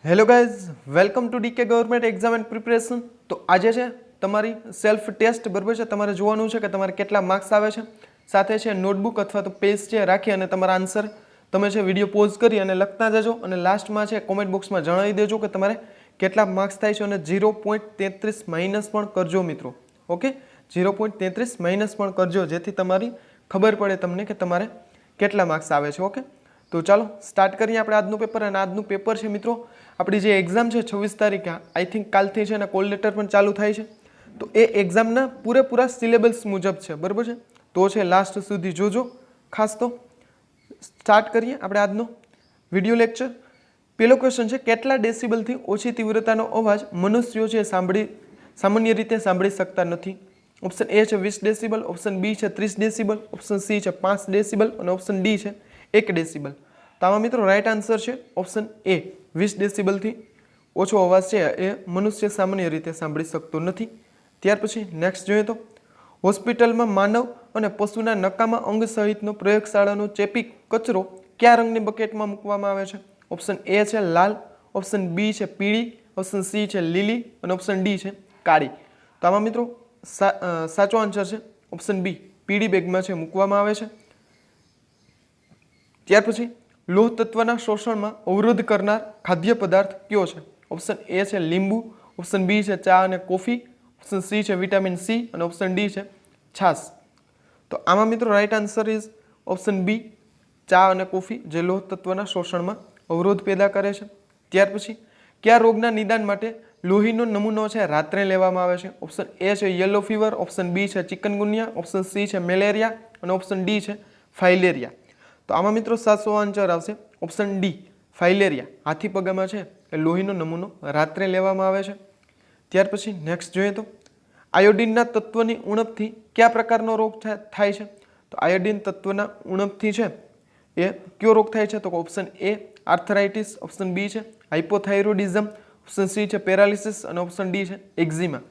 Hello guys, welcome to DK government exam and preparation. તો આજે છે તમારી સેલ્ફ ટેસ્ટ, બરાબર છે. તમારે જોવાનું છે કે તમારે કેટલા માર્ક્સ આવે છે. સાથે છે નોટબુક અથવા તો પેજ છે રાખી અને તમારા આન્સર તમે છે વિડીયો પોઝ કરી અને લખતા જજો. અને લાસ્ટમાં છે કોમેન્ટ બોક્સમાં જણાવી દેજો કે તમારે કેટલા માર્ક્સ થાય છે. અને 0.33 માઇનસ પણ કરજો મિત્રો. ઓકે, 0.33 માઇનસ પણ કરજો, જેથી તમારી ખબર પડે તમને કે તમારે કેટલા માર્ક્સ આવે છે. ઓકે, તો ચાલો સ્ટાર્ટ કરીએ આપણે આજનું પેપર. અને આજનું પેપર છે મિત્રો આપણી જે એક્ઝામ છે 26 તારીખે, આઈ થિંક કાલથી છે અને કોલ લેટર પણ ચાલુ થાય છે. તો એ એક્ઝામના પૂરેપૂરા સિલેબસ મુજબ છે, બરાબર છે. તો છે લાસ્ટ સુધી જોજો ખાસ. તો સ્ટાર્ટ કરીએ આપણે આજનો વિડીયો લેક્ચર. પહેલો ક્વેશ્ચન છે, કેટલા ડેસિબલથી ઓછી તીવ્રતાનો અવાજ મનુષ્યો છે સામાન્ય રીતે સાંભળી શકતા નથી? ઓપ્શન એ છે 20 ડેસિબલ, ઓપ્શન બી છે 30 ડેસિબલ, ઓપ્શન સી છે 5 ડેસિબલ અને ઓપ્શન ડી છે 1 ડેસિબલ. તો આમાં મિત્રો રાઈટ આન્સર છે ઓપ્શન એ, 20 ડેસિબલથી ઓછો અવાજ છે એ મનુષ્ય સામાન્ય રીતે સાંભળી શકતો નથી. ત્યાર પછી નેક્સ્ટ જોઈએ તો, હોસ્પિટલમાં માનવ અને પશુના નકામા અંગ સહિતનો પ્રયોગશાળાનો ચેપી કચરો કયા રંગની બકેટમાં મૂકવામાં આવે છે? ઓપ્શન એ છે લાલ, ઓપ્શન બી છે પીળી, ઓપ્શન સી છે લીલી અને ઓપ્શન ડી છે કાળી. તો આમાં મિત્રો સાચો આન્સર છે ઓપ્શન બી, પીળી બેગમાં છે મૂકવામાં આવે છે. ત્યાર પછી લોહ તત્વના શોષણમાં અવરોધ કરનાર ખાદ્ય પદાર્થ કયો છે? ઓપ્શન એ છે લીંબુ, ઓપ્શન બી છે ચા અને કોફી, ઓપ્શન સી છે વિટામિન સી અને ઓપ્શન ડી છે છાશ. તો આમાં મિત્રો right answer is option B, ચા અને કોફી, જે લોહ તત્વના શોષણમાં અવરોધ પેદા કરે છે. ત્યાર પછી કયા રોગના નિદાન માટે લોહીનો નમૂનો છે રાત્રે લેવામાં આવે છે? ઓપ્શન એ છે યલો ફીવર, ઓપ્શન બી છે ચિકનગુનિયા, ઓપ્શન સી છે મેલેરિયા અને ઓપ્શન ડી છે ફાઇલેરિયા. તો આમાં મિત્રો સાચો આન્સર આવશે ઓપ્શન ડી, ફાઇલેરિયા. હાથી પગામાં છે એ લોહીનો નમૂનો રાત્રે લેવામાં આવે છે. ત્યાર પછી નેક્સ્ટ જોઈએ તો, આયોડિનના તત્વની ઉણપથી કયા પ્રકારનો રોગ થાય છે? તો આયોડિન તત્વના ઉણપથી છે એ કયો રોગ થાય છે? તો option A arthritis, option B છે હાઇપોથાઇરોડિઝમ, ઓપ્શન સી છે પેરાલિસિસ અને ઓપ્શન ડી છે એક્ઝિમા.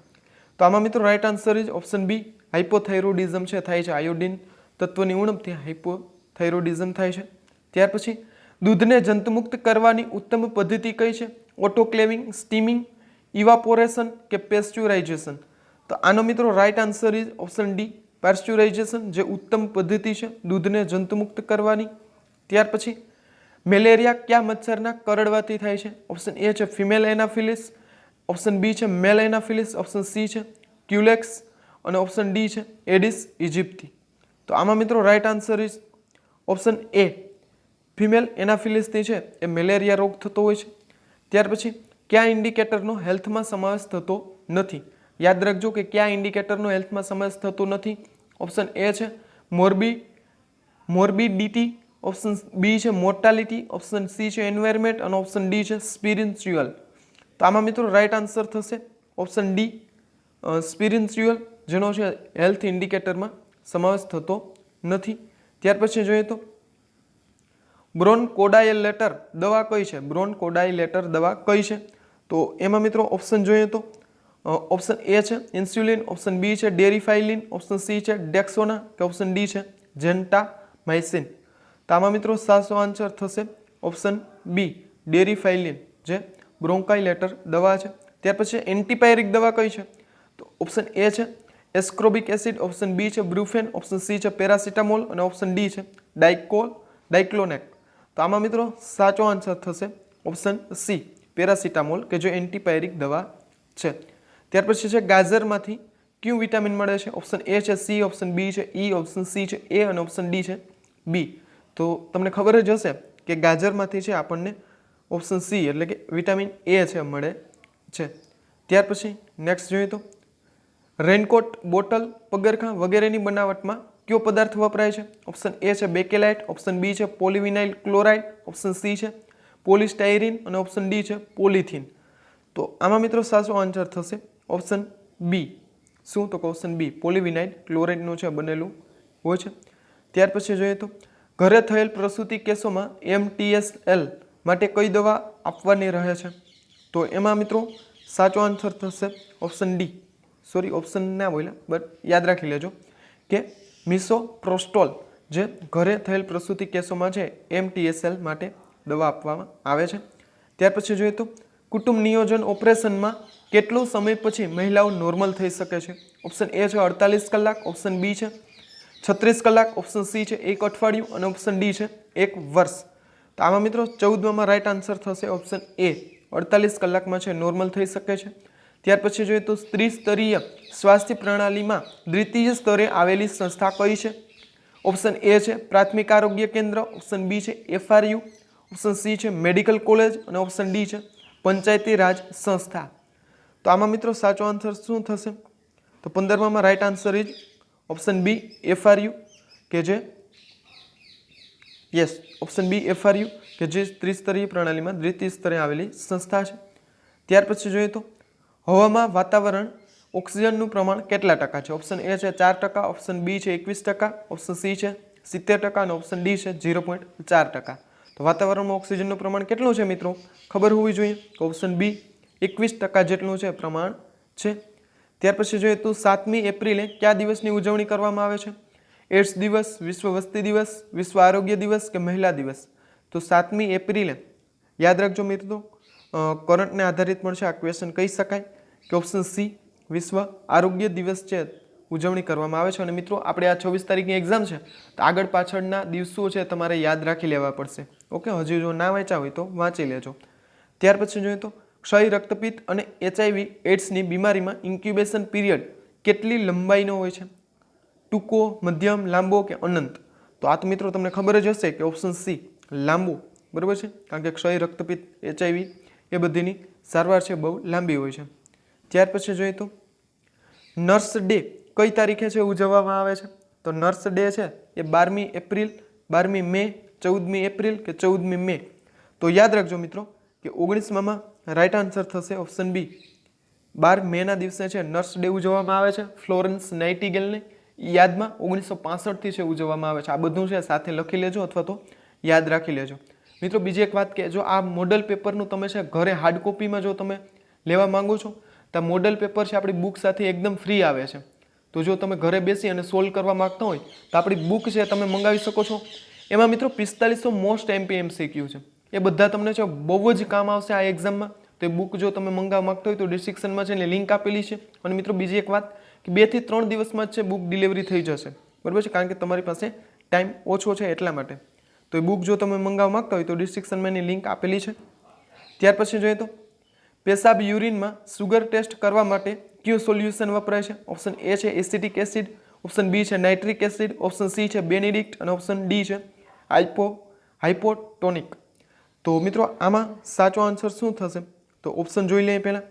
તો આમાં મિત્રો right answer is option B, hypothyroidism છે થાય છે. આયોડિન તત્વની ઉણપથી હાઇપોથાઇરોડિઝમ થાય છે. ત્યાર પછી દૂધને જંતુમુક્ત કરવાની ઉત્તમ પદ્ધતિ કઈ છે? ઓટોક્લેવિંગ, સ્ટીમિંગ, ઇવાપોરેશન કે પેસ્ચ્યુરાઇઝેશન? તો આનો મિત્રો right answer is option D, pasteurisation, જે ઉત્તમ પદ્ધતિ છે દૂધને જંતુમુક્ત કરવાની. ત્યાર પછી મેલેરિયા કયા મચ્છરના કરડવાથી થાય છે? ઓપ્શન એ છે ફિમેલ એનાફિલિસ, ઓપ્શન બી છે મેલ એનાફિલિસ, ઓપ્શન સી છે ક્યુલેક્સ અને ઓપ્શન ડી છે એડિસ ઇજિપ્તી. તો આમાં મિત્રો right answer is option A, female એનાફિલિસથી છે એ મેલેરિયા રોગ થતો હોય છે. ત્યાર પછી કયા ઇન્ડિકેટરનો હેલ્થમાં સમાવેશ થતો નથી? યાદ રાખજો કે કયા ઇન્ડિકેટરનો હેલ્થમાં સમાવેશ થતો નથી. ઓપ્શન એ છે મોર્બિડિટી, ઓપ્શન બી છે મોર્ટાલિટી, ઓપ્શન સી છે એન્વાયરમેન્ટ અને ઓપ્શન ડી છે સ્પિરિચ્યુઅલ. તો આમાં મિત્રો રાઈટ આન્સર થશે ઓપ્શન ડી, સ્પિરિચ્યુઅલ, જેનો છે હેલ્થ ઇન્ડિકેટરમાં સમાવેશ થતો નથી. ત્યાર પછી જોઈએ તો, બ્રોનકોડાયલેટર દવા કઈ છે? બ્રોનકોડાયલેટર દવા કઈ છે? તો એમાં મિત્રો ઓપ્શન જોઈએ તો, ઓપ્શન એ છે ઇન્સ્યુલિન, ઓપ્શન બી છે ડેરિફાઇલિન, ઓપ્શન સી છે ડેક્સોના કે ઓપ્શન ડી છે જેન્ટામાઇસિન. તો આમાં મિત્રો સાચો આન્સર થશે ઓપ્શન બી, ડેરિફાઇલિન, જે બ્રોન્કાઇલેટર દવા છે. ત્યાર પછી એન્ટીપાયરિક દવા કઈ છે? તો ઓપ્શન એ છે એસ્કોર્બિક એસિડ, ઓપ્શન બી છે બ્રુફેન, ઓપ્શન સી છે પેરાસિટામોલ અને ઓપ્શન ડી છે ડાઇક્લોનેક. તો આમાં મિત્રો સાચો આન્સર થશે ઓપ્શન સી, પેરાસિટામોલ, કે જે એન્ટીપાયરિક દવા છે. ત્યાર પછી છે ગાજરમાંથી કયું વિટામિન મળે છે? ઓપ્શન એ છે સી, ઓપ્શન બી છે ઈ, ઓપ્શન સી છે એ અને ઓપ્શન ડી છે બી. તો તમને ખબર જ હશે કે ગાજરમાંથી છે આપણને ઓપ્શન સી એટલે કે વિટામિન એ છે મળે છે. ત્યાર પછી નેક્સ્ટ જોઈએ તો, રેનકોટ, બોટલ, પગરખાં વગેરેની બનાવટમાં કયો પદાર્થ વપરાય છે? ઓપ્શન એ છે બેકેલાઇટ, ઓપ્શન બી છે પોલિવિનાઇલ ક્લોરાઇડ, ઓપ્શન સી છે પોલિસ્ટાયરીન અને ઓપ્શન ડી છે પોલિથીન. તો આમાં મિત્રો સાચો આન્સર થશે ઓપ્શન બી. શું? તો ઓપ્શન બી, પોલિવિનાઇલ ક્લોરાઇડનું છે બનેલું હોય છે. ત્યાર પછી જોઈએ તો, ઘરે થયેલ પ્રસૂતિ કેસોમાં MTSL માટે કઈ દવા આપવાની રહે છે? તો એમાં મિત્રો સાચો આન્સર થશે ઓપ્શન ડી, સોરી ઓપ્શન ના બોલ્યા બટ યાદ રાખી લેજો કે મિસોપ્રોસ્ટોલ, જે ઘરે થયેલ પ્રસૂતિ કેસોમાં છે MTSL માટે દવા આપવામાં આવે છે. ત્યાર પછી જોઈએ તો કુટુંબ નિયોજન ઓપરેશનમાં કેટલો સમય પછી મહિલાઓ નોર્મલ થઈ શકે છે? ઓપ્શન એ છે 48 કલાક, ઓપ્શન બી છે 36 કલાક, ઓપ્શન સી છે 1 અઠવાડિયું અને ઓપ્શન ડી છે 1 વર્ષ. તો આમાં મિત્રો 14માં રાઈટ આન્સર થશે ઓપ્શન એ, 48 કલાકમાં છે નોર્મલ થઈ શકે છે. ત્યાર પછી જોઈએ તો ત્રિસ્તરીય સ્વાસ્થ્ય પ્રણાલીમાં દ્વિતીય સ્તરે આવેલી સંસ્થા કઈ છે? ઓપ્શન એ છે પ્રાથમિક આરોગ્ય કેન્દ્ર, ઓપ્શન બી છે FRU, ઓપ્શન સી છે મેડિકલ કોલેજ અને ઓપ્શન ડી છે પંચાયતી રાજ સંસ્થા. તો આમાં મિત્રો સાચો આન્સર શું થશે? તો 15માં right answer is option B FRU કે જે યસ ઓપ્શન બી FRU કે જે ત્રિસ્તરીય પ્રણાલીમાં દ્વિતીય સ્તરે આવેલી સંસ્થા છે. ત્યાર પછી જોઈએ તો હવામાં વાતાવરણ ઓક્સિજનનું પ્રમાણ કેટલા ટકા છે? ઓપ્શન એ છે 4%, ઓપ્શન બી છે 21%, ઓપ્શન સી છે 70% અને ઓપ્શન ડી છે 0.4%. તો વાતાવરણમાં ઓક્સિજનનું પ્રમાણ કેટલું છે મિત્રો? ખબર હોવી જોઈએ. ઓપ્શન બી 21% જેટલું છે પ્રમાણ છે. ત્યાર પછી જોઈએ તો 7મી એપ્રિલે કયા દિવસની ઉજવણી કરવામાં આવે છે? એડ્સ દિવસ, વિશ્વ વસ્તી દિવસ, વિશ્વ આરોગ્ય દિવસ કે મહિલા દિવસ? તો 7મી એપ્રિલે યાદ રાખજો મિત્રો, કરંટને આધારિત પણ છે આ ક્વેશ્ચન કહી શકાય કે ઓપ્શન સી વિશ્વ આરોગ્ય દિવસ છે ઉજવણી કરવામાં આવે છે. અને મિત્રો આપણે આ 26 તારીખની એક્ઝામ છે તો આગળ પાછળના દિવસો છે તમારે યાદ રાખી લેવા પડશે. ઓકે, હજી જો ના વાંચ્યા હોય તો વાંચી લેજો. ત્યાર પછી જોઈએ તો ક્ષય, રક્તપિત્ત અને HIV એડ્સની બીમારીમાં ઇન્ક્યુબેશન પીરિયડ કેટલી લંબાઈનો હોય છે? ટૂંકો, મધ્યમ, લાંબો કે અનંત? તો આ તો મિત્રો તમને ખબર જ હશે કે ઓપ્શન સી લાંબો, બરાબર છે, કારણ કે ક્ષય, રક્તપિત્ત, HIV એ બધીની સારવાર છે બહુ લાંબી હોય છે. ત્યાર પછી જોઈએ તો નર્સ ડે કઈ તારીખે છે ઉજવવામાં આવે છે? તો નર્સ ડે છે એ 12મી એપ્રિલ, 12મી મે, 14મી એપ્રિલ કે 14મી મે? તો યાદ રાખજો મિત્રો કે 19માં રાઈટ આન્સર થશે ઓપ્શન બી, 12 મેના દિવસે છે નર્સ ડે ઉજવવામાં આવે છે. ફ્લોરેન્સ નાઇટિંગેલની યાદમાં 1965થી છે ઉજવવામાં આવે છે. આ બધું છે સાથે લખી લેજો અથવા તો યાદ રાખી લેજો. મિત્રો બીજી એક વાત કે જો આ મોડલ પેપરનું તમે છે ઘરે હાર્ડ કોપીમાં જો તમે લેવા માંગો છો તો મોડલ પેપર છે આપણી બુક સાથે એકદમ ફ્રી આવે છે. તો જો તમે ઘરે બેસી અને સોલ્વ કરવા માંગતા હોય તો આપણી બુક છે તમે મંગાવી શકો છો. એમાં મિત્રો 4500 મોસ્ટ MCQ છે, એ બધા તમને છે બહુ જ કામ આવશે આ એક્ઝામમાં. તો એ બુક જો તમે મંગાવવા માંગતા હોય તો ડિસ્ક્રિપ્શનમાં છે ને લિંક આપેલી છે. અને મિત્રો બીજી એક વાત કે 2 થી 3 દિવસમાં જ છે બુક ડિલિવરી થઈ જશે, બરાબર છે, કારણ કે તમારી પાસે ટાઈમ ઓછો છે એટલા માટે. તો એ બુક જો તમે મંગાવવા માંગતા હોય તો ડિસ્ક્રિપ્શનમાં એની લિંક આપેલી છે. ત્યાર પછી જોઈએ તો પેશાબ યુરિનમાં સુગર ટેસ્ટ કરવા માટે કયું સોલ્યુશન વપરાય છે? ઓપ્શન એ છે એસિટિક એસિડ, ઓપ્શન બી છે નાઇટ્રિક એસિડ, ઓપ્શન સી છે બેનેડિક્ટ અને ઓપ્શન ડી છે હાઇપોટોનિક. તો મિત્રો આમાં સાચો આન્સર શું થશે? તો ઓપ્શન જોઈ લઈએ પહેલાં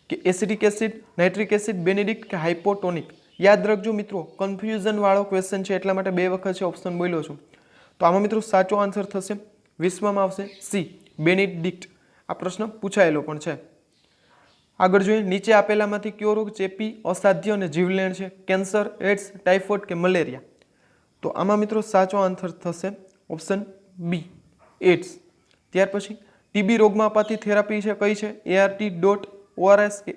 કે acetic acid, nitric acid, Benedict કે હાઇપોટોનિક. યાદ રાખજો મિત્રો કન્ફ્યુઝન વાળો ક્વેશ્ચન છે એટલા માટે 2 વખત છે ઓપ્શન બોલ્યો છું. તો આમાં મિત્રો સાચો આન્સર થશે વિશ્વમાં આવશે સી બેનેડિક્ટ. આ પ્રશ્ન પૂછાયેલો પણ છે. આગળ જોઈએ નીચે આપેલામાંથી કયો રોગ ચેપી, અસાધ્ય અને જીવલેણ છે? કેન્સર, એડ્સ, ટાઇફોઇડ કે મલેરિયા? તો આમાં મિત્રો સાચો આન્સર થશે ઓપ્શન બી એડ્સ. ત્યાર પછી ટીબી રોગમાં અપાતી થેરાપી છે કઈ છે? ART, ડોટ, ORS કે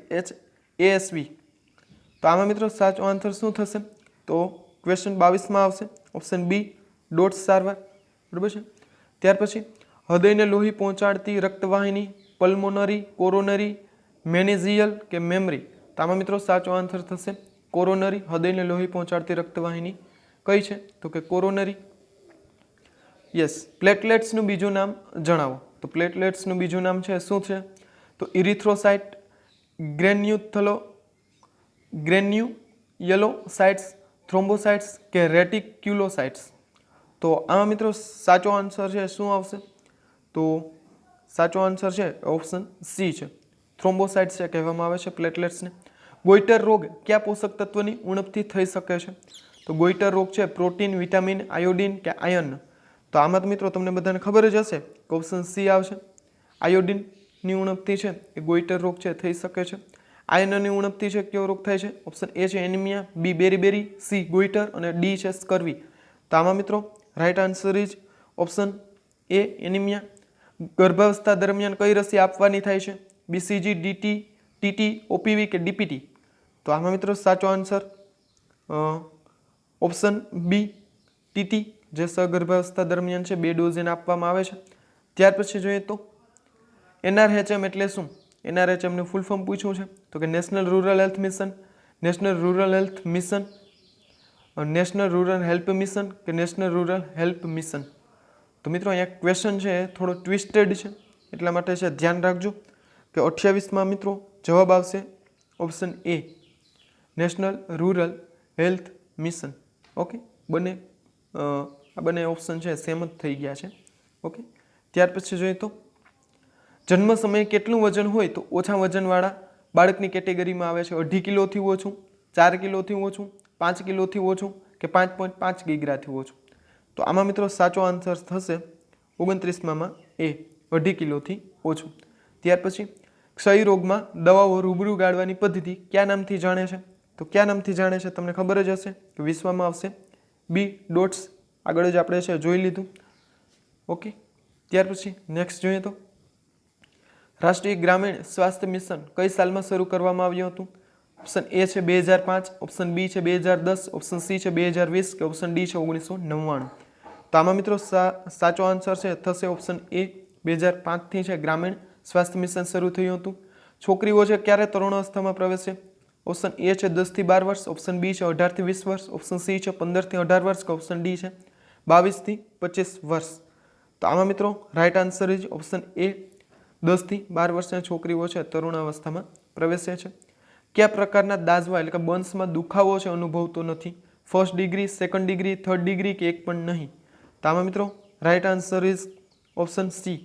ASV? તો આમાં મિત્રો સાચો આન્સર શું થશે? તો ક્વેશ્ચન 22માં આવશે ઓપ્શન બી ડોટ સારવાર, બરાબર છે. ત્યાર પછી હૃદયને લોહી પહોંચાડતી રક્તવાહિની પલ્મોનરી, કોરોનરી, મેનેઝિયલ કે મેમરી? તો આમાં મિત્રો સાચો આન્સર થશે કોરોનરી. હૃદયને લોહી પહોંચાડતી રક્તવાહિની કઈ છે? તો કે કોરોનરી. યસ. પ્લેટલેટ્સનું બીજું નામ જણાવો. તો પ્લેટલેટ્સનું બીજું નામ છે શું છે? તો ઇરિથ્રોસાઇટ, ગ્રેન્યુયલોસાઇટ્સ, થ્રોમ્બોસાઇટ્સ કે રેટિક્યુલોસાઇટ્સ? તો આમાં મિત્રો સાચો આન્સર છે શું આવશે? તો સાચો આન્સર છે ઓપ્શન સી છે થ્રોમ્બોસાઇટ્સ છે કહેવામાં આવે છે પ્લેટલેટ્સને. ગોઈટર રોગ કયા પોષક તત્વની ઉણપથી થઈ શકે છે? તો ગોઈટર રોગ છે પ્રોટીન, વિટામિન, આયોડિન કે આયર્ન? તો આમાં તો મિત્રો તમને બધાને ખબર જ હશે કે ઓપ્શન સી આવશે. આયોડિનની ઉણપથી છે એ ગોઈટર રોગ છે થઈ શકે છે. આયર્નની ઉણપથી છે કયો રોગ થાય છે? ઓપ્શન એ છે anaemia, B beriberi, C goitre અને ડી છે સ્કર્વી. તો આમાં મિત્રો right answer is option A anaemia. ગર્ભાવસ્થા દરમિયાન કઈ રસી આપવાની થાય છે? BCG, DT, TT, OPV કે DPT? તો આમાં મિત્રો સાચો આન્સર ઓપ્શન બી TT જે સગર્ભાવસ્થા દરમિયાન છે 2 ડોઝ એને આપવામાં આવે છે. ત્યાર પછી જોઈએ તો NRHM એટલે શું? NRHM નું ફૂલ ફોર્મ પૂછ્યું છે તો કે national rural health mission, national rural health mission, national rural help mission કે નેશનલ રૂરલ હેલ્પ મિશન. તો મિત્રો અહીંયા ક્વેશ્ચન છે થોડો ટ્વિસ્ટેડ છે, એટલા માટે છે ધ્યાન રાખજો કે 28માં મિત્રો જવાબ આવશે option A, national rural health mission. Okay, આ બંને ઓપ્શન છે સેમ જ થઈ ગયા છે. ઓકે, ત્યાર પછી જોઈએ તો જન્મ સમયે કેટલું વજન હોય તો ઓછા વજનવાળા બાળકની કેટેગરીમાં આવે છે? 2.5 કિલોથી ઓછું, 4 કિલોથી ઓછું, 5 કિલોથી ઓછું કે 5.5 કિગ્રાથી ઓછું. તો આમાં મિત્રો સાચો આન્સર થશે 29માં એ, 2.5 કિલોથી ઓછું. ત્યાર પછી ક્ષય રોગમાં દવાઓ રૂબરૂ ગાળવાની પદ્ધતિ કયા નામથી જાણે છે? તો કયા નામથી જાણે છે તમને ખબર જ હશે કે વિશ્વમાં આવશે બી ડોટ્સ. આગળ જ આપણે છે જોઈ લીધું. ઓકે, ત્યાર પછી નેક્સ્ટ જોઈએ તો રાષ્ટ્રીય ગ્રામીણ સ્વાસ્થ્ય મિશન કઈ સાલમાં શરૂ કરવામાં આવ્યું હતું? ઓપ્શન એ છે 2005, ઓપ્શન બી છે 2010, ઓપ્શન સી છે 2020 કે ઓપ્શન ડી છે 1999. તો આમાં મિત્રો સાચો આન્સર છે થશે ઓપ્શન એ, 2005થી છે ગ્રામીણ સ્વાસ્થ્ય મિશન શરૂ થયું હતું. છોકરીઓ છે ક્યારે તરુણાવસ્થામાં પ્રવેશે? ઓપ્શન એ છે 10 થી 12 વર્ષ, ઓપ્શન બી છે 18 થી 20 વર્ષ, ઓપ્શન સી છે 15 થી 18 વર્ષ કે ઓપ્શન ડી છે 22 થી 25 વર્ષ. તો આમાં મિત્રો રાઈટ આન્સર ઇઝ ઓપ્શન એ, 10 થી 12 વર્ષની છોકરીઓ છે તરુણાવસ્થામાં પ્રવેશે છે. કયા પ્રકારના દાઝવા એટલે કે બર્ન્સમાં દુખાવો છે અનુભવતો નથી? First degree, second degree, third degree કે એક પણ નહીં? તો આમાં મિત્રો right answer is option C,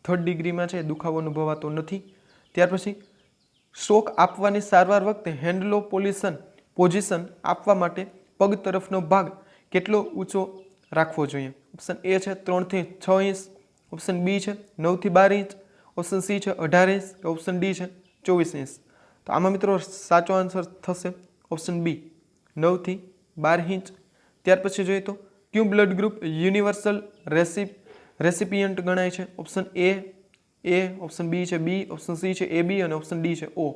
third ડિગ્રીમાં છે દુખાવો અનુભવાતો નથી. ત્યાર પછી શોક આપવાની સારવાર વખતે હેન્ડલો પોઝિશન આપવા માટે પગ તરફનો ભાગ કેટલો ઊંચો રાખવો જોઈએ? ઓપ્શન એ છે 3 થી 6 ઇંચ, ઓપ્શન બી છે 9 થી 12 ઇંચ, ઓપ્શન સી છે 18 ઇંચ કે ઓપ્શન ડી છે 24 ઇંચ. તો આમાં મિત્રો સાચો આન્સર થશે ઓપ્શન બી, 9 થી 12 ઇંચ. ત્યાર પછી જોઈએ તો કયું બ્લડ ગ્રુપ યુનિવર્સલ રેસિપિયન્ટ ગણાય છે? ઓપ્શન એ, ઓપ્શન બી છે બી, ઓપ્શન સી છે AB અને ઓપ્શન ડી છે O.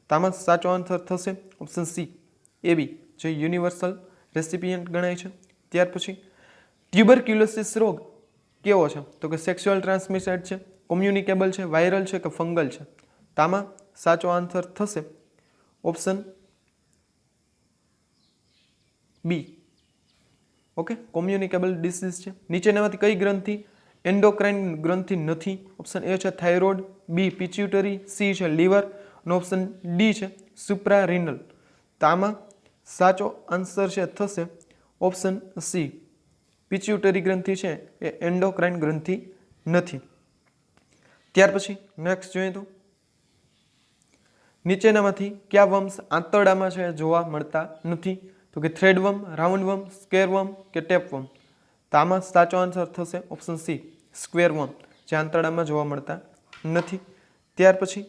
તો આમાં સાચો આન્સર થશે ઓપ્શન સી, AB જે યુનિવર્સલ રેસિપિયન્ટ ગણાય છે. ત્યાર પછી ટ્યુબરક્યુલોસિસ રોગ કેવો છે? તો કે સેક્સ્યુઅલ ટ્રાન્સમિટેડ છે, કોમ્યુનિકેબલ છે, વાયરલ છે કે ફંગલ છે? તો આમાં સાચો આન્સર થશે option B, okay, communicable disease છે. નીચેનામાંથી કઈ ગ્રંથિ એન્ડોક્રાઇન ગ્રંથિ નથી? ઓપ્શન એ છે થાઇરોઇડ, બી પિચ્યુટરી, સી છે લીવર અને ઓપ્શન ડી છે સુપ્રારિનલ. તો આમાં સાચો આન્સર છે થશે ઓપ્શન સી, પિચ્યુટરી ગ્રંથિ છે એ એન્ડોક્રાઇન ગ્રંથિ નથી. ત્યાર પછી નેક્સ્ટ જોઈએ તો નીચેનામાંથી કયા વમ્સ આંતરડામાં છે જોવા મળતા નથી? તો કે થ્રેડવર્મ, રાઉન્ડવર્મ, સ્ક્વેરવર્મ કે ટેપવર્મ? તો આમાં સાચો આન્સર થશે ઓપ્શન સી, સ્ક્વેરવર્મ જે આંતરડામાં જોવા મળતા નથી. ત્યાર પછી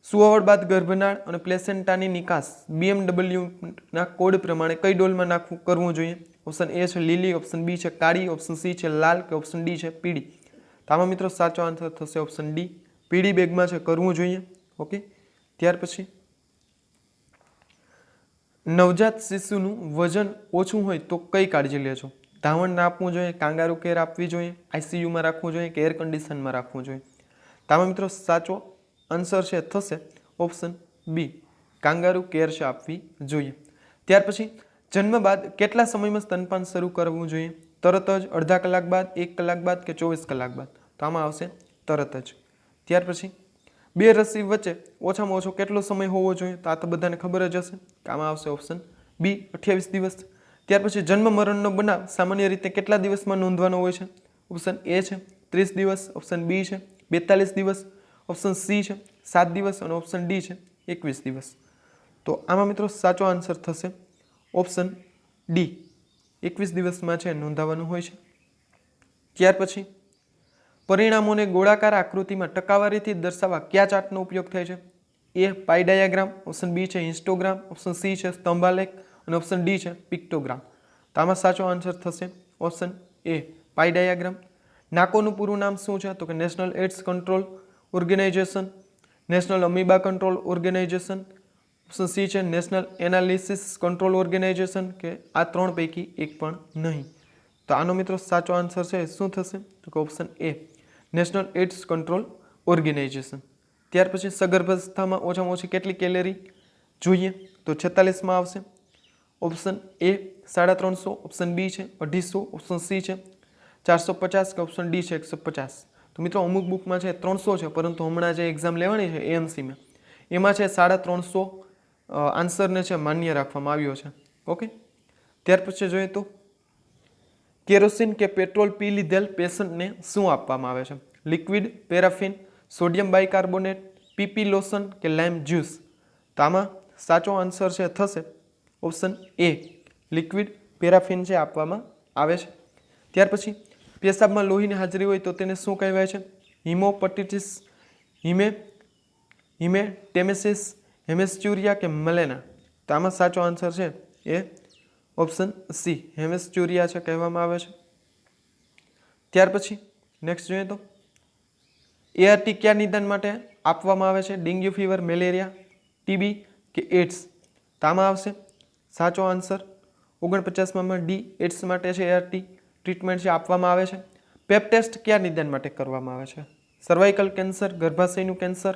સુવાવડ બાદ ગર્ભનાળ અને પ્લેસેન્ટાની નિકાસ BMWના કોડ પ્રમાણે કઈ ડોલમાં કરવું જોઈએ? ઓપ્શન એ છે લીલી, ઓપ્શન બી છે કાળી, ઓપ્શન સી છે લાલ કે ઓપ્શન ડી છે પીળી? તો આમાં મિત્રો સાચો આન્સર થશે ઓપ્શન ડી, પીળી બેગમાં છે કરવું જોઈએ. ઓકે, ત્યાર પછી નવજાત શિશુનું વજન ઓછું હોય તો કઈ કાળજી લેજો? ધાવણ આપવું જોઈએ, કાંગારૂ કેર આપવી જોઈએ, ICUમાં રાખવું જોઈએ કે એર કન્ડિશનમાં રાખવું જોઈએ? તો આમાં મિત્રો સાચો આન્સર છે થશે ઓપ્શન બી, કાંગારૂ કેર છે આપવી જોઈએ. ત્યાર પછી જન્મ બાદ કેટલા સમયમાં સ્તનપાન શરૂ કરવું જોઈએ? તરત જ, અડધા કલાક બાદ, 1 કલાક બાદ કે 24 કલાક બાદ? તો આમાં આવશે તરત જ. ત્યાર પછી બે રસી વચ્ચે ઓછામાં ઓછો કેટલો સમય હોવો જોઈએ? તો આ તો બધાને ખબર જ હશે કે આમાં આવશે ઓપ્શન બી, 28 દિવસ. ત્યાર પછી જન્મ મરણનો બનાવ સામાન્ય રીતે કેટલા દિવસમાં નોંધવાનો હોય છે? ઓપ્શન એ છે 30 દિવસ, ઓપ્શન બી છે 42 દિવસ, ઓપ્શન સી છે 7 દિવસ અને ઓપ્શન ડી છે 21 દિવસ. તો આમાં મિત્રો સાચો આન્સર થશે ઓપ્શન ડી, 21 દિવસમાં છે નોંધાવાનું હોય છે. ત્યાર પછી પરિણામોને ગોળાકાર આકૃતિમાં ટકાવારીથી દર્શાવવા કયા ચાર્ટનો ઉપયોગ થાય છે? એ પાઈ ડાયાગ્રામ, ઓપ્શન બી છે હિસ્ટોગ્રામ, ઓપ્શન સી છે સ્તંભાલેખ અને ઓપ્શન ડી છે પિક્ટોગ્રામ? તો આમાં સાચો આન્સર થશે ઓપ્શન એ, પાઈ ડાયાગ્રામ. નાકોનું પૂરું નામ શું છે? તો કે national AIDS control organisation, national amoeba control organisation, option C છે નેશનલ એનાલિસિસ કંટ્રોલ ઓર્ગેનાઇઝેશન કે આ ત્રણ પૈકી એક પણ નહીં? તો આનો મિત્રો સાચો આન્સર છે શું થશે? તો કે option A, national AIDS control organisation. ત્યાર પછી સગર્ભાવસ્થામાં ઓછામાં ઓછી કેટલી કેલેરી જોઈએ? તો 46માં આવશે. ઓપ્શન એ 350, ઓપ્શન બી છે 250, ઓપ્શન સી છે 450 કે ઓપ્શન ડી છે 150. તો મિત્રો અમુક બુકમાં છે 300 છે, પરંતુ હમણાં જે એક્ઝામ લેવાની છે એએમસીમાં એમાં છે 350 આન્સરને છે માન્ય રાખવામાં આવ્યો છે. ઓકે. ત્યાર પછી જોઈએ તો કેરોસીન કે પેટ્રોલ પી લીધેલ પેશન્ટને શું આપવામાં આવે છે? Liquid, paraffin, sodium bicarbonate, PP lotion કે લાઇમ જ્યુસ? તો આમાં સાચો આન્સર છે થશે ઓપ્શન એ, લિક્વિડ પેરાફિન છે આપવામાં આવે છે. ત્યાર પછી પેશાબમાં લોહીની હાજરી હોય તો તેને શું કહેવાય છે? હિમોપેટિટિસ, હિમેટેમેસિસ, હેમેસ્ચ્યુરિયા કે મલેના? તો આમાં સાચો આન્સર છે એ ઓપ્શન સી, હેમેસ્ચ્યુરિયા છે કહેવામાં આવે છે. ત્યાર પછી નેક્સ્ટ જોઈએ તો એઆરટી કયા નિદાન માટે આપવામાં આવે છે? ડેન્ગ્યુ ફીવર, મેલેરિયા, ટીબી કે એડ્સ? તો આમાં આવશે સાચો આન્સર 49માં ડી, એડ્સ માટે છે એઆરટી ટ્રીટમેન્ટ છે આપવામાં આવે છે. પેપ ટેસ્ટ કયા નિદાન માટે કરવામાં આવે છે? સર્વાઇકલ કેન્સર, ગર્ભાશયનું કેન્સર,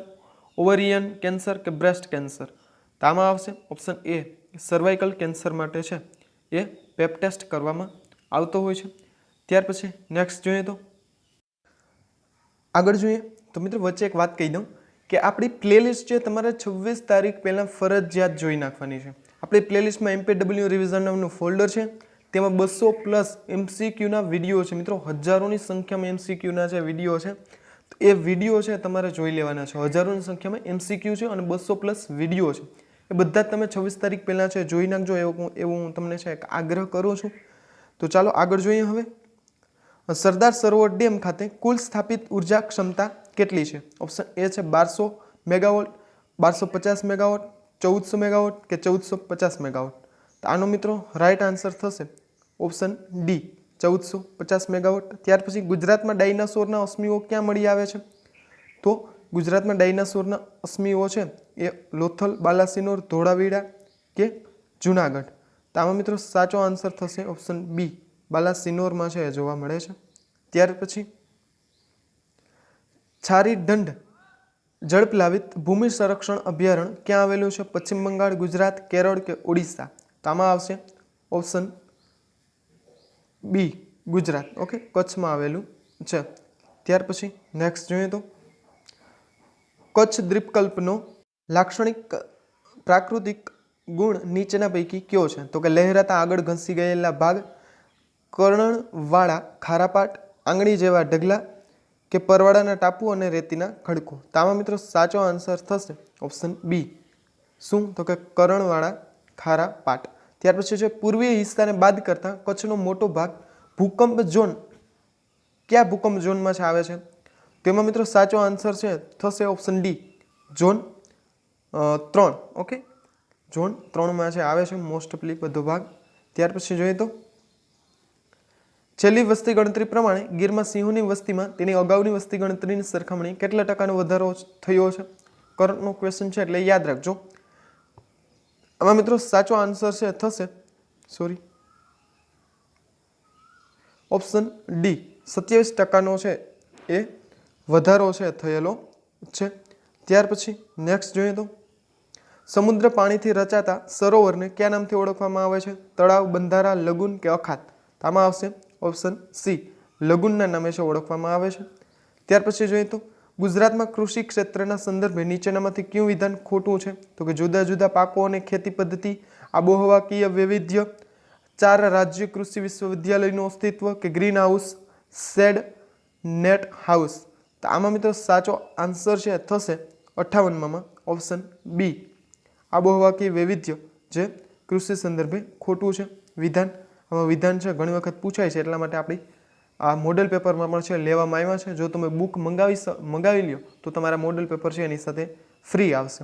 ઓવરિયન કેન્સર કે બ્રેસ્ટ કેન્સર? તો આમાં આવશે ઓપ્શન એ, સર્વાઇકલ કેન્સર માટે છે એ પેપ ટેસ્ટ કરવામાં આવતો હોય છે. ત્યાર પછી નેક્સ્ટ જોઈએ તો આગળ જોઈએ તો મિત્રો વચ્ચે એક વાત કહી દઉં કે આપણી પ્લેલિસ્ટ છે તમારે 26 તારીખ પહેલાં ફરજિયાત જોઈ નાખવાની છે. આપણી પ્લેલિસ્ટમાં MPW રિવિઝન નામનું ફોલ્ડર છે, તેમાં 200+ MCQના વિડીયો છે. મિત્રો હજારોની સંખ્યામાં MCQના જે વિડીયો છે તો એ વિડીયો છે તમારે જોઈ લેવાના છે. હજારોની સંખ્યામાં MCQ છે અને 200+ વિડીયો છે. એ બધા જ તમે 26 તારીખ પહેલાં છે જોઈ નાખજો, એવું હું તમને છે એક આગ્રહ કરું છું. તો ચાલો આગળ જોઈએ. હવે સરદાર સરોવર ડેમ ખાતે કુલ સ્થાપિત ઉર્જા ક્ષમતા કેટલી છે? ઓપ્શન એ છે 1200 મેગાવોટ, 1250 મેગાવોટ, 1400 મેગાવોટ કે 1450 મેગાવોટ? તો આનો મિત્રો રાઈટ આન્સર થશે ઓપ્શન ડી, 1450 મેગાવોટ. ત્યાર પછી ગુજરાતમાં ડાયનાસોરના અસ્મિઓ ક્યાં મળી આવે છે? તો ગુજરાતમાં ડાયનાસોરના અસ્મિઓ છે એ લોથલ, બાલાસિનોર, ધોળાવીરા કે જુનાગઢ? તો આમાં મિત્રો સાચો આન્સર થશે ઓપ્શન બી, બાલાસિનોરમાં છે જોવા મળે છે. ત્યાર પછી છારી દંડ જળપ્લાવિત ભૂમિ સંરક્ષણ અભયારણ્ય ક્યાં આવેલું છે? પશ્ચિમ બંગાળ, ગુજરાત, કેરળ કે ઓડિશા? તો આમાં આવશે ઓપ્શન બી, ગુજરાત. ઓકે, કચ્છમાં આવેલું છે. ત્યાર પછી નેક્સ્ટ જોઈએ તો કચ્છ દ્વીપકલ્પનો લાક્ષણિક પ્રાકૃતિક ગુણ નીચેના પૈકી કયો છે? તો કે લહેરાતા આગળ ઘસી ગયેલા ભાગ, કર્ણવાળા ખારાપાટ, આંગળી જેવા ઢગલા કે પરવાળાના ટાપુ અને રેતીના ખડકો? તો આમાં મિત્રો સાચો આન્સર થશે ઓપ્શન બી, શું? તો કે કર્ણવાળા ખારા પાટ. ત્યાર પછી છે પૂર્વીય હિસ્સાને બાદ કરતા કચ્છનો મોટો ભાગ ભૂકંપ ઝોન કયા ભૂકંપ ઝોનમાં છે આવે છે? તેમાં મિત્રો સાચો આન્સર છે થશે option D, zone 3. Okay, zone 3માં છે આવે છે મોસ્ટલી બધો ભાગ. ત્યાર પછી જોઈએ તો છેલ્લી વસ્તી ગણતરી પ્રમાણે ગીરમાં સિંહોની વસ્તીમાં તેની અગાઉની વસ્તી ગણતરીની સરખામણી કેટલા ટકાનો વધારો થયો છે? કરંટનો ક્વેશ્ચન છે એટલે યાદ રાખજો. આમાં મિત્રો સાચો આન્સર છે થશે ઓપ્શન ડી, 27% છે એ વધારો છે થયેલો છે. ત્યાર પછી નેક્સ્ટ જોઈએ તો સમુદ્ર પાણીથી રચાતા સરોવરને કયા નામથી ઓળખવામાં આવે છે? તળાવ, બંધારા, લગુન કે અખાત? આમાં આવશે ઓપ્શન સી, લગુનના નામે છે ઓળખવામાં આવે છે. ત્યાર પછી જોઈએ તો ગુજરાતમાં કૃષિ ક્ષેત્રના સંદર્ભે નીચેનામાંથી કયું વિધાન ખોટું છે? તો કે જુદા જુદા પાકો અને ખેતી પદ્ધતિ, આબોહવાકીય વૈવિધ્ય, 4 રાજ્ય કૃષિ વિશ્વવિદ્યાલયનું અસ્તિત્વ કે green house, shed, net house? તો આમાં મિત્રો સાચો આન્સર છે થશે 58માં ઓપ્શન બી, આબોહવાકીય વૈવિધ્ય જે કૃષિ સંદર્ભે ખોટું છે વિધાન. આમાં વિધાન છે ઘણી વખત પૂછાય છે, એટલા માટે આપણી આ મોડેલ પેપરમાં પણ છે લેવામાં આવ્યા છે. જો તમે બુક મંગાવી લ્યો તો તમારા મોડેલ પેપર છે એની સાથે ફ્રી આવશે.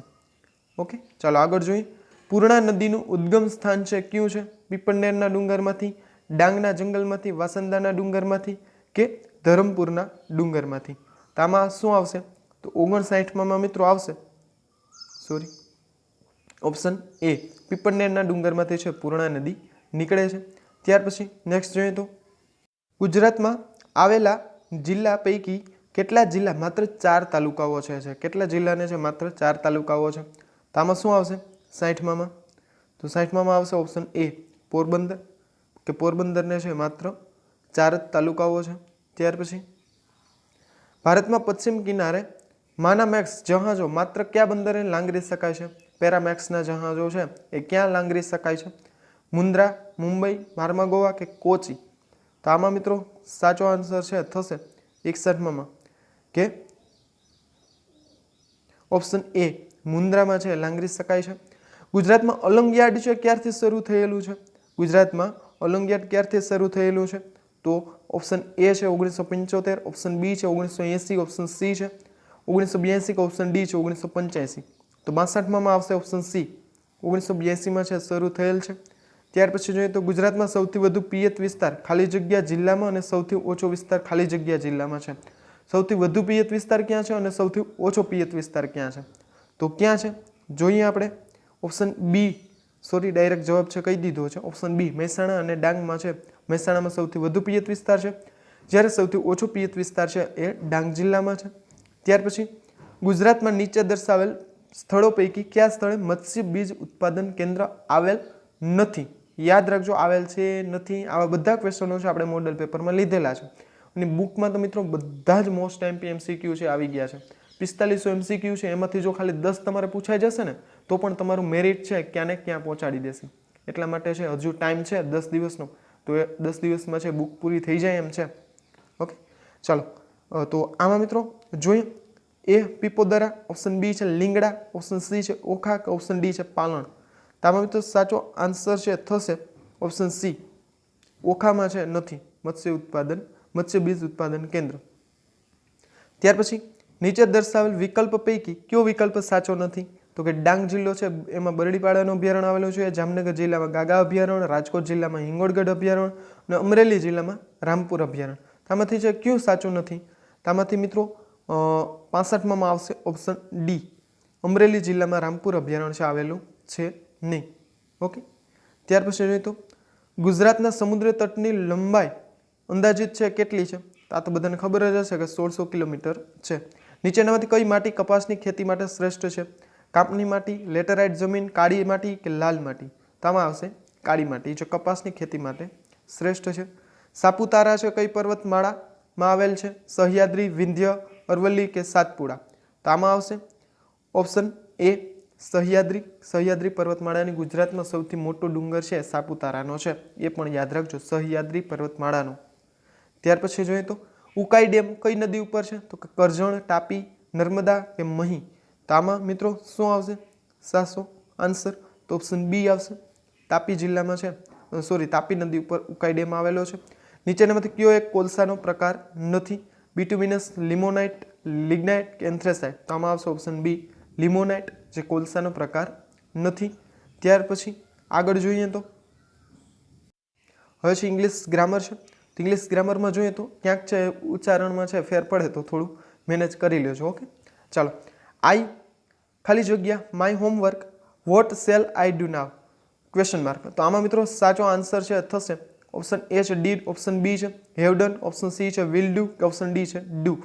ઓકે, ચાલો આગળ જોઈએ. પૂર્ણા નદીનું ઉદ્ગમ સ્થાન છે કયું છે? પીપળનેરના ડુંગરમાંથી, ડાંગના જંગલમાંથી, વાસંદાના ડુંગરમાંથી કે ધરમપુરના ડુંગરમાંથી? તો આમાં શું આવશે? તો 59માં મિત્રો આવશે ઓપ્શન એ, પીપળનેરના ડુંગરમાંથી છે પૂર્ણા નદી નીકળે છે. ત્યાર પછી નેક્સ્ટ જોઈએ તો ગુજરાતમાં આવેલા જિલ્લા પૈકી કેટલા જિલ્લા માત્ર 4 તાલુકાઓ છે કેટલા જિલ્લાને છે માત્ર 4 તાલુકાઓ છે તો આમાં શું આવશે 60માં તો 60માં આવશે ઓપ્શન એ પોરબંદર કે પોરબંદરને છે માત્ર 4 જ તાલુકાઓ છે ત્યાર પછી ભારતમાં પશ્ચિમ કિનારે માના મેક્સ જહાજો માત્ર કયા બંદરે લાંગરી શકાય છે પેરામેક્સના જહાજો છે એ ક્યાં લાંગરી શકાય છે મુન્દ્રા મુંબઈ માર્માગોવા કે કોચી તો આમાં મિત્રો સાચો આન્સર છે થશે 61માં કે ઓપ્શન એ મુન્દ્રામાં છે લાંગરી શકાય છે ગુજરાતમાં અલંગ યાર્ડ છે ક્યારથી શરૂ થયેલું છે ગુજરાતમાં અલંગ યાર્ડ ક્યારથી શરૂ થયેલું છે તો ઓપ્શન એ છે 1975 ઓપ્શન બી છે 1980 ઓપ્શન સી છે 1982 કે ઓપ્શન ડી છે 1985 તો 62માં આવશે ઓપ્શન સી 1982માં છે શરૂ થયેલ છે ત્યાર પછી જોઈએ તો ગુજરાતમાં સૌથી વધુ પિયત વિસ્તાર ખાલી જગ્યા જિલ્લામાં અને સૌથી ઓછો વિસ્તાર ખાલી જગ્યા જિલ્લામાં છે સૌથી વધુ પિયત વિસ્તાર ક્યાં છે અને સૌથી ઓછો પિયત વિસ્તાર ક્યાં છે તો ક્યાં છે જોઈએ આપણે ઓપ્શન બી સોરી ડાયરેક્ટ જવાબ છે કહી દીધો છે ઓપ્શન બી મહેસાણા અને ડાંગમાં છે મહેસાણામાં સૌથી વધુ પિયત વિસ્તાર છે જ્યારે સૌથી ઓછો પિયત વિસ્તાર છે એ ડાંગ જિલ્લામાં છે ત્યાર પછી ગુજરાતમાં નીચે દર્શાવેલ સ્થળો પૈકી કયા સ્થળે મત્સ્ય બીજ ઉત્પાદન કેન્દ્ર આવેલ નથી યાદ રાખજો આવેલ છે નથી આવા બધા ક્વેશ્ચનો છે આપણે મોડલ પેપરમાં લીધેલા છે અને બુકમાં તો મિત્રો બધા જ મોસ્ટ એમપી એમસીક્યુ છે આવી ગયા છે 4500 એમસીક્યુ છે એમાંથી જો ખાલી 10 તમારે પૂછાઈ જશે ને તો પણ તમારું મેરિટ છે ક્યાં ને ક્યાં પહોંચાડી દેશે એટલા માટે છે હજુ ટાઈમ છે 10 દિવસનો તો એ 10 દિવસમાં છે બુક પૂરી થઈ જાય એમ છે ઓકે ચાલો તો આમાં મિત્રો જોઈએ એ પીપોદરા ઓપ્શન બી છે લીંગડા ઓપ્શન સી છે ઓખા કે ઓપ્શન ડી છે પાલણ તો આમાં મિત્રો સાચો આન્સર છે થશે ઓપ્શન સી ઓખામાં છે નથી મત્સ્ય બીજ ઉત્પાદન કેન્દ્ર ત્યાર પછી નીચે દર્શાવેલ વિકલ્પ પૈકી કયો વિકલ્પ સાચો નથી તો કે ડાંગ જિલ્લો છે એમાં બરડીપાડાનું અભયારણ્ય આવેલું છે જામનગર જિલ્લામાં ગાગા અભયારણ્ય રાજકોટ જિલ્લામાં હિંગોળગઢ અભયારણ્ય અને અમરેલી જિલ્લામાં રામપુર અભયારણ્ય આમાંથી છે કયું સાચું નથી આમાંથી મિત્રો 65માં આવશે ઓપ્શન ડી અમરેલી જિલ્લામાં રામપુર અભયારણ્ય છે આવેલું છે નહીં ઓકે ત્યાર પછી જોઈએ તો ગુજરાતના સમુદ્ર તટની લંબાઈ અંદાજિત છે કેટલી છે તો આ તો બધાને ખબર જ હશે કે 1600 કિલોમીટર છે નીચેનામાંથી કઈ માટી કપાસની ખેતી માટે શ્રેષ્ઠ છે કાપની માટી લેટેરાઇટ જમીન કાળી માટી કે લાલ માટી તો આમાં આવશે કાળી માટી જે કપાસની ખેતી માટે શ્રેષ્ઠ છે સાપુતારા છે કઈ પર્વતમાળામાં આવેલ છે સહ્યાદ્રી વિંધ્ય અરવલ્લી કે સાતપુડા તો આમાં આવશે ઓપ્શન એ સહ્યાદ્રી પર્વતમાળાની ગુજરાતમાં સૌથી મોટો ડુંગર છે સાપુતારાનો છે એ પણ યાદ રાખજો સહ્યાદ્રી પર્વતમાળાનો ત્યાર પછી જોઈએ તો ઉકાઈ ડેમ કઈ નદી ઉપર છે તો કે કરજણ તાપી નર્મદા કે મહી તો આમાં મિત્રો શું આવશે સાચો આન્સર તો ઓપ્શન બી આવશે તાપી જિલ્લામાં છે તાપી નદી ઉપર ઉકાઈ ડેમ આવેલો છે નીચેનામાંથી કયો એક કોલસાનો પ્રકાર નથી બિટુમિનસ લિમોનાઇટ લિગ્નાઇટ કે એન્થ્રેસાઇટ તો આમાં આવશે ઓપ્શન બી લિમોનાઇટ જે કોલસાનો પ્રકાર નથી ત્યાર પછી આગળ જોઈએ તો હવે છે ઇંગ્લિશ ગ્રામર છે ઇંગ્લિશ ગ્રામરમાં જોઈએ તો ક્યાંક છે ઉચ્ચારણમાં છે ફેર પડે તો થોડું મેનેજ કરી લેજો ઓકે ચાલો આઈ ખાલી જગ્યા my homework what shall I do now question mark તો આમાં મિત્રો સાચો આન્સર છે થશે ઓપ્શન એ છે ડીડ ઓપ્શન બી છે હેવ ડન ઓપ્શન સી છે વિલ ડુ કે ઓપ્શન ડી છે ડુ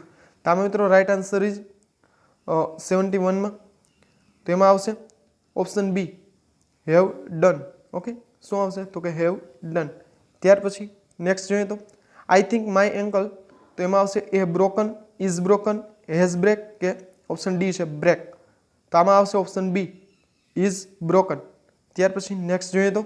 તો આમાં મિત્રો રાઈટ આન્સર ઇઝ 71માં તો એમાં આવશે option B have done okay શું આવશે તો કે હેવ ડન ત્યાર પછી નેક્સ્ટ જોઈએ તો આઈ થિંક માય એન્કલ તો એમાં આવશે A broken is broken has break કે ઓપ્શન ડી છે બ્રેક તો આમાં આવશે ઓપ્શન બી ઇઝ બ્રોકન ત્યાર પછી નેક્સ્ટ જોઈએ તો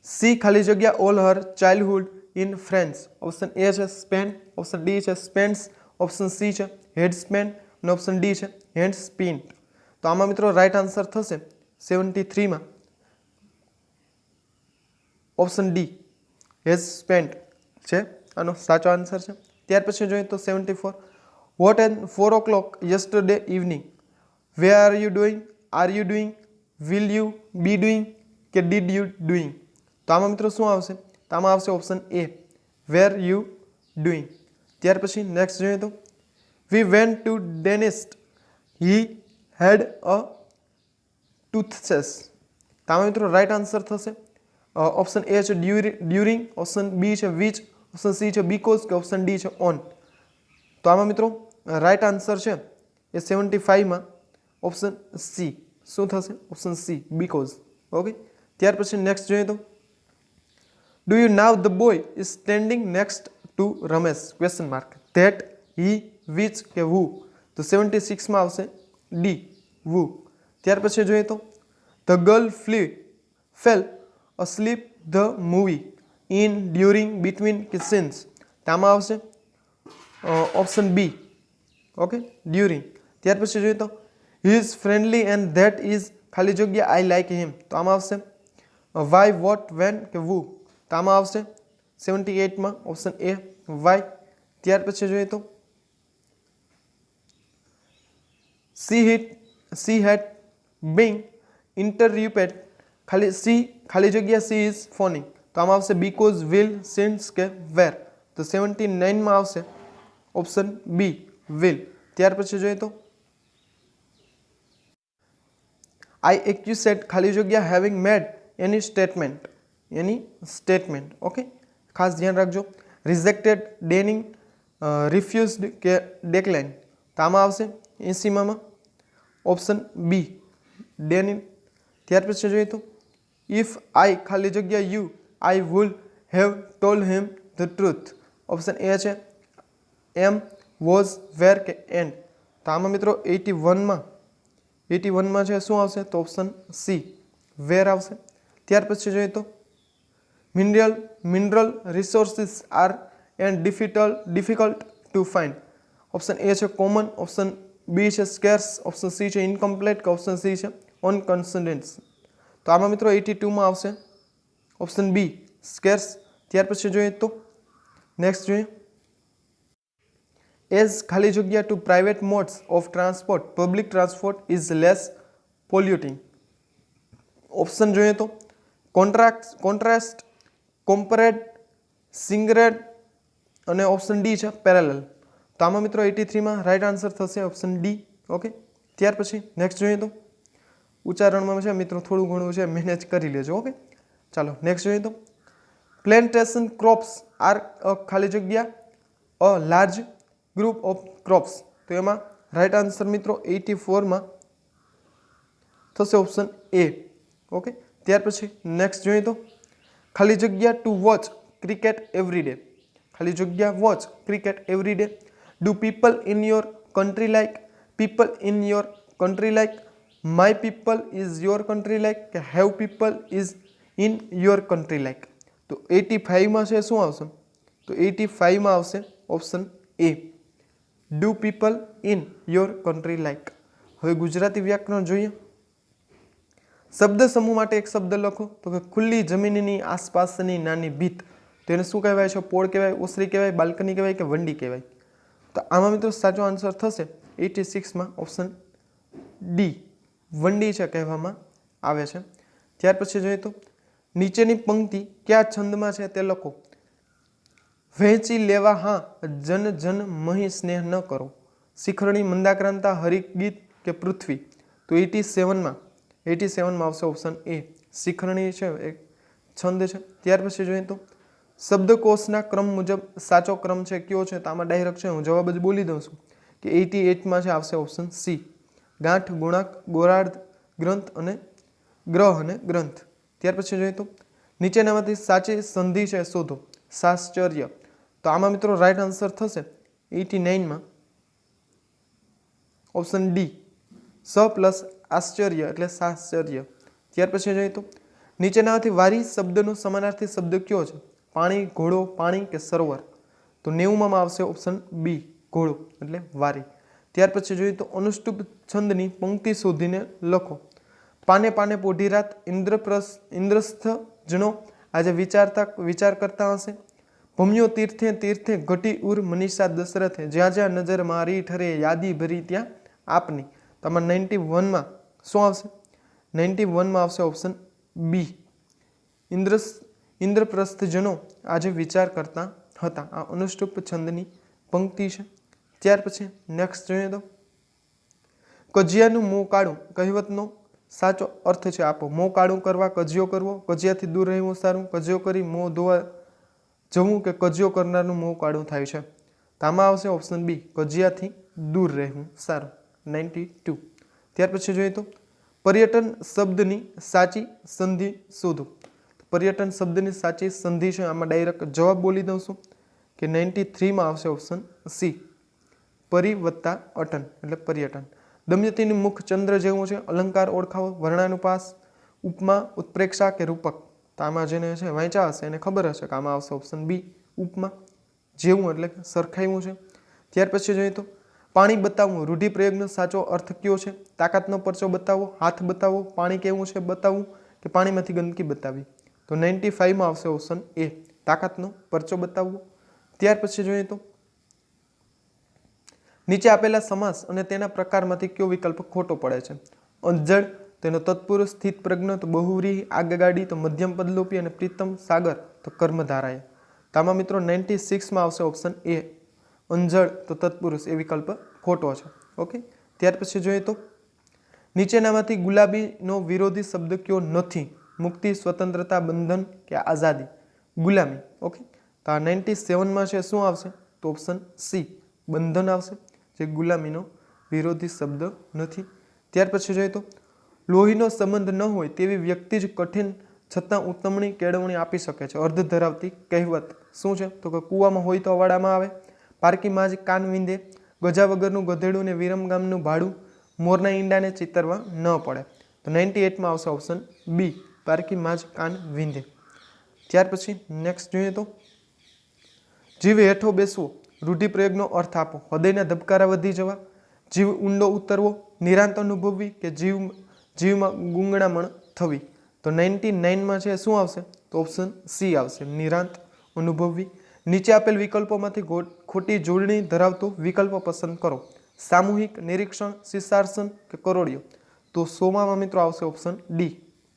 સી ખાલી જગ્યા all her childhood in French option A છે સ્પેન ઓપ્શન ડી છે સ્પેન્સ ઓપ્શન સી છે હેડ સ્પેન અને ઓપ્શન ડી છે હેન્ડ સ્પિન્ટ તો આમાં મિત્રો રાઈટ આન્સર થશે 73માં ઓપ્શન ડી હેઝ સ્પેન્ટ છે આનો સાચો આન્સર છે ત્યાર પછી જોઈએ તો 74 what at 4 o'clock yesterday evening were you doing will you be doing કે ડીડ યુ ડુઈંગ તો આમાં મિત્રો શું આવશે તો આમાં આવશે option A were you doing ત્યાર પછી નેક્સ્ટ જોઈએ તો વી વેન્ટ ટુ ડેનિસ્ટ હી હેડ અ ટૂથચેસ તો આમાં મિત્રો રાઈટ આન્સર થશે ઓપ્શન એ છે ડ્યુરિંગ ઓપ્શન બી છે વિચ ઓપ્શન સી છે બીકોઝ કે ઓપ્શન ડી છે ઓન. તો આમાં મિત્રો રાઈટ આન્સર છે એ 75માં ઓપ્શન સી. શું થશે? Option C because. ઓકે, ત્યાર પછી નેક્સ્ટ જોઈએ તો do you know the boy is standing next to Ramesh question mark that he which કે વુ. તો 76માં આવશે ડી વુ. ત્યાર પછી જોઈએ તો the girl fell asleep the movie in during between scenes. આમાં આવશે ઓપ્શન બી. Okay, during. ત્યાર પછી જોઈએ તો he is friendly and that is ખાલી જગ્યા આઈ લાઈક હિમ. તો આમાં આવશે વાય વોટ વેન કે વુ. તો આમાં આવશે 78માં ઓપ્શન એ વાય. ત્યાર પછી જોઈએ તો સી હેડ બીંગ ઇન્ટરપ્રેટેડ ખાલી જગ્યા સી ઇઝ ફોનિંગ. તો આમાં આવશે બીકોઝ વિલ સિન્સ કે વેર. તો 79માં આવશે ઓપ્શન બી વિલ. ત્યાર પછી જોઈએ તો આઈ એક્યુસેડ ખાલી જગ્યા હેવિંગ મેડ એની સ્ટેટમેન્ટ. ઓકે, ખાસ ધ્યાન રાખજો. રિજેક્ટેડ ડેનિંગ રિફ્યુઝડ કે ડેકલાઇન. તો આમાં આવશે 80માં ઓપ્શન બી ડેનિંગ. ત્યાર પછી જોઈએ તો ઇફ આઈ ખાલી જગ્યા you I would have told him the truth. Option A છે એમ વોઝ વેર કે એન્ડ. તો આમાં મિત્રો 81માં છે શું આવશે? તો ઓપ્શન સી વેર આવશે. ત્યાર પછી જોઈએ તો mineral resources are and difficult to find. Option A છે કોમન, ઓપ્શન બી છે સ્કેર્સ, ઓપ્શન સી છે ઇનકમ્પ્લીટ કે ઓપ્શન સી છે અનકન્સિડન્સ. તો આમાં મિત્રો 82માં આવશે ઓપ્શન બી સ્કેર્સ. ત્યાર પછી જોઈએ તો નેક્સ્ટ જોઈએ એઝ ખાલી જગ્યા to private modes of transport public transport is less polluting. Option જોઈએ તો કોન્ટ્રાસ્ટ, કોમ્પરેડ, સિંગરેડ અને ઓપ્શન ડી છે પેરેલલ. તો આમાં મિત્રો 83માં રાઈટ આન્સર થશે ઓપ્શન ડી. ઓકે, ત્યાર પછી નેક્સ્ટ જોઈએ તો ઉચ્ચારણમાં છે મિત્રો થોડું ઘણું છે મેનેજ કરી લેજો. ઓકે, ચાલો નેક્સ્ટ જોઈએ તો પ્લેન્ટેશન ક્રોપ્સ આર ખાલી જગ્યા a large group of crops. તો એમાં રાઈટ આન્સર મિત્રો 84માં થશે ઓપ્શન એ. ઓકે, ત્યાર પછી નેક્સ્ટ જોઈએ તો ખાલી જગ્યા to watch cricket every day. ખાલી જગ્યા watch cricket every day. Do people in your country like people in your country like my people is your country like કે have people is in your country like. તો 85માં છે શું આવશે? તો 85માં આવશે option A do people in your country like. હવે ગુજરાતી વ્યાકરણ જોઈએ. શબ્દ સમૂહ માટે એક શબ્દ લખો. તો કે ખુલ્લી જમીનની આસપાસની નાની ભીત. તો એને શું કહેવાય છે? પોળ કહેવાય, ઓસરી કહેવાય, બાલ્કની કહેવાય કે વંડી કહેવાય? તો આમાં મિત્રો સાચો આન્સર થશે 86માં ઓપ્શન ડી વંડી છે કહેવામાં આવે છે. ત્યાર પછી જોઈએ તો નીચેની પંક્તિ કયા છંદમાં છે તે લખો. વહેંચી લેવા હા જન જન મહી સ્નેહ ન કરો. શિખરણી, મંદાક્રાંતા, હરિગીત કે પૃથ્વી. તો 87માં આવશે ઓપ્શન એ શિખરણી છે એક છંદ છે. ત્યાર પછી જોઈએ તો શબ્દકોશના ક્રમ મુજબ સાચો ક્રમ છે કયો છે? તો આમાં ડાયરેક્ટ છે હું જવાબ જ બોલી દઉં છું કે 88માં છે આવશે ઓપ્શન સી ગાંઠ, ગુણાક, ગોળાર્ધ, ગ્રંથ અને ગ્રહ અને ગ્રંથ. ત્યાર પછી જોઈએ તો નીચેનામાંથી સાચી સંધિ છે શોધો. સાશ્ચર્ય. તો આમાં મિત્રો રાઈટ આન્સર થશે 89માં ઓપ્શન ડી સ પ્લસ આશ્ચર્ય એટલે સાશ્ચર્ય. ત્યાર પછી જોઈએ તો નીચેનામાંથી વારી શબ્દનો સમાનાર્થી શબ્દ કયો છે? પાણી, ઘોડો, પાણી કે સરોવર. તો 90માં આવશે ઓપ્શન બી ઘોડો એટલે વારી. ત્યાર પછી જોઈએ તો અનુષ્ટુપ છંદની પંક્તિ શોધીને લખો. પાને પાને પોઢી રાત ઇન્દ્રસ્થ જણો આજે વિચાર કરતા હશે. ભમ્યો તીર્થે તીર્થે ઘટી ઉર મનીષા દશરથે જ્યાં જ્યાં નજર મારી ઠરે યાદી ભરી ત્યાં આપની. તમારે 91માં શું આવશે? 91માં આવશે ઓપ્શન બી ઇન્દ્રપ્રસ્થજનો આજે વિચાર કરતા હતા. આ અનુષ્ટુપ છંદની પંક્તિ છે. ત્યાર પછી નેક્સ્ટ જોઈએ તો કજિયાનું મોં કાળું કહેવતનો સાચો અર્થ છે આપો. મોં કાળું કરવા, કજિયો કરવો, કજિયાથી દૂર રહેવું સારું, કજિયો કરી મોં ધોવા જવું કે કજિયો કરનારનું મોં કાળું થાય છે? તો આમાં આવશે ઓપ્શન બી, કજિયાથી દૂર રહેવું સારું. 92. ત્યાર પછી જોઈએ તો પર્યટન શબ્દની સાચી સંધિ શોધો. પર્યટન શબ્દની સાચી સંધિ છે, આમાં ડાયરેક્ટ જવાબ બોલી દઉં છું કે 93 માં આવશે ઓપ્શન સી, પરી વત્તા અટન એટલે પર્યટન. દમયંતીનું મુખ ચંદ્ર જેવું છે. અલંકાર ઓળખાવો, વર્ણાનુપ્રાસ, ઉપમા, ઉત્પ્રેક્ષા કે રૂપક. તો આમાં જેને છે વાંચ્યા હશે એને ખબર હશે કે આમાં આવશે ઓપ્શન બી, ઉપમા, જેવું એટલે સરખાવ્યું છે. ત્યાર પછી જોઈએ તો પાણી બતાવવું, રૂઢિપ્રયોગનો સાચો અર્થ કયો છે? તાકાતનો પરચો બતાવો, હાથ બતાવો, પાણી કેવું છે બતાવવું કે પાણીમાંથી ગંદકી બતાવી. તો 95 માં આવશે ઓપ્શન એ, તાકાતનો પરચો બતાવવો. ત્યાર પછી જોઈએ તો નીચે આપેલા સમાસ અને તેના પ્રકારમાંથી કયો વિકલ્પ ખોટો પડે છે? અંજળ, તેનો તત્પુરુષ, સ્થિત પ્રજ્ઞ તો બહુવ્રીહી, આગગાડી તો મધ્યમ પદલોપી અને પ્રીતમ સાગર તો કર્મધારાએ. તો આમાં મિત્રો 96 માં આવશે ઓપ્શન એ, અંજળ તો તત્પુરુષ એ વિકલ્પ ખોટો છે. ઓકે. ત્યાર પછી જોઈએ તો નીચેનામાંથી ગુલાબીનો વિરોધી શબ્દ કયો નથી? મુક્તિ, સ્વતંત્રતા, બંધન કે આઝાદી? ગુલામી. ઓકે. તો આ 97 માં છે શું આવશે? તો ઓપ્શન સી, બંધન આવશે, જે ગુલામીનો વિરોધી શબ્દ નથી. ત્યાર પછી જોઈએ તો લોહીનો સંબંધ ન હોય તેવી વ્યક્તિ જ કઠિન છતાં ઉત્તમની કેળવણી આપી શકે છે. અર્ધ ધરાવતી કહેવત શું છે? તો કે કૂવામાં હોય તો અવાડામાં આવે, પારકી માજ કાન વિંધે, ગજા વગરનું ગધેડું ને વિરમગામનું ભાડું, મોરના ઈંડાને ચિતરવા ન પડે. તો 98 માં આવશે ઓપ્શન બી, પારકી માજ કાન વિંધે. ત્યાર પછી નેક્સ્ટ જોઈએ તો જીવ હેઠો બેસવો, રૂઢિપ્રયોગનો અર્થ આપો. હૃદયના ધબકારા વધી જવા, જીવ ઊંડો ઉતરવો, નિરાંત અનુભવવી કે જીવમાં ગુંગળામણ થવી. તો 99 માં છે શું આવશે? તો ઓપ્શન સી આવશે, નિરાંત અનુભવવી. નીચે આપેલ વિકલ્પોમાંથી ખોટી જોડણી ધરાવતો વિકલ્પ પસંદ કરો. સામૂહિક, નિરીક્ષણ, શિશાર્સન કે કરોડિયો? તો 100 માં મિત્રો આવશે ઓપ્શન ડી,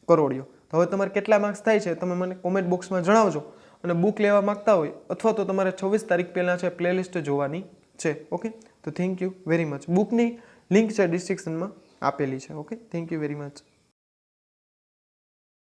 કરોડિયો. તો હવે તમારે કેટલા માર્ક્સ થાય છે તમે મને કોમેન્ટ બોક્સમાં જણાવજો. અને બુક લેવા માંગતા હોય અથવા તો તમારે 24 તારીખ પહેલાં છે પ્લેલિસ્ટ જોવાની છે. ઓકે. તો થેન્ક યુ વેરી મચ. બુકની લિંક છે ડિસ્ક્રિપ્શનમાં આપેલી છે. Okay. Thank you very much.